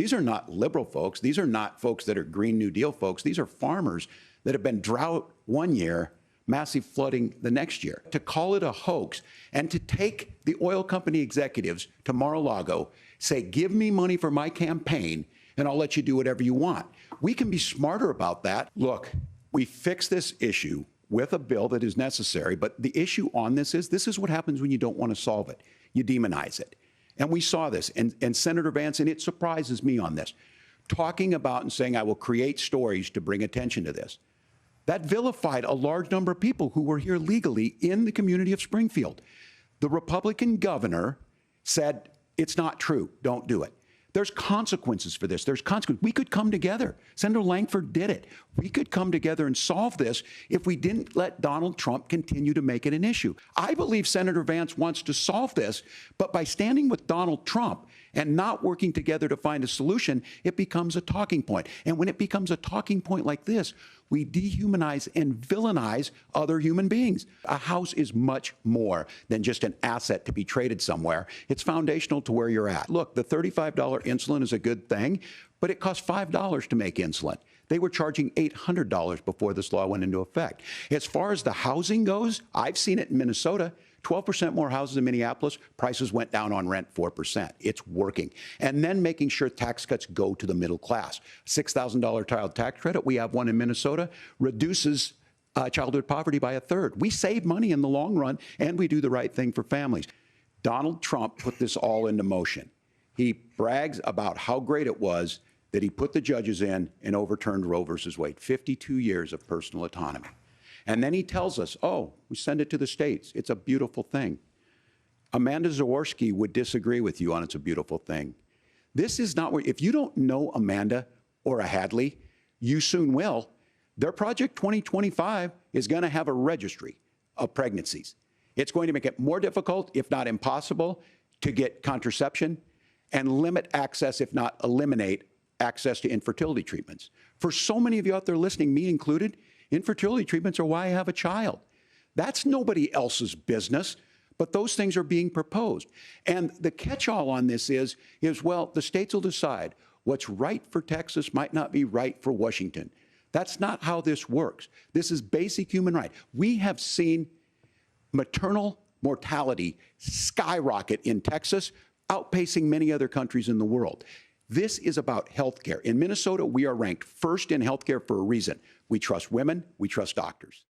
These are not liberal folks. These are not folks that are Green New Deal folks. These are farmers that have been drought one year, massive flooding the next year. To call it a hoax and to take the oil company executives to Mar-a-Lago, say, give me money for my campaign and I'll let you do whatever you want. We can be smarter about that. Look, we fix this issue with a bill that is necessary, but the issue on this is what happens when you don't want to solve it. You demonize it. And we saw this, and Senator Vance, and it surprises me on this, talking about and saying, I will create stories to bring attention to this. That vilified a large number of people who were here legally in the community of Springfield. The Republican governor said, it's not true, don't do it. There's consequences for this. There's consequences. We could come together. Senator Langford did it. We could come together and solve this if we didn't let Donald Trump continue to make it an issue. I believe Senator Vance wants to solve this, but by standing with Donald Trump and not working together to find a solution, it becomes a talking point. And when it becomes a talking point like this, we dehumanize and villainize other human beings. A house is much more than just an asset to be traded somewhere. It's foundational to where you're at. Look, the $35 insulin is a good thing, but it costs $5 to make insulin. They were charging $800 before this law went into effect. As far as the housing goes, I've seen it in Minnesota. 12% more houses in Minneapolis, prices went down on rent 4%. It's working. And then making sure tax cuts go to the middle class. $6,000 child tax credit, we have one in Minnesota, reduces childhood poverty by a third. We save money in the long run, and we do the right thing for families. Donald Trump put this all into motion. He brags about how great it was that he put the judges in and overturned Roe versus Wade, 52 years of personal autonomy. And then he tells us, oh, we send it to the states. It's a beautiful thing. Amanda Zaworski would disagree with you on it's a beautiful thing. This is not where, if you don't know Amanda or a Hadley, you soon will. Their Project 2025 is going to have a registry of pregnancies. It's going to make it more difficult, if not impossible, to get contraception and limit access, if not eliminate access to infertility treatments. For so many of you out there listening, me included, infertility treatments are why I have a child. That's nobody else's business, but those things are being proposed. And the catch-all on this is, well, the states will decide what's right for Texas might not be right for Washington. That's not how this works. This is basic human right. We have seen maternal mortality skyrocket in Texas, outpacing many other countries in the world. This is about health care. In Minnesota, we are ranked first in health care for a reason. We trust women, we trust doctors.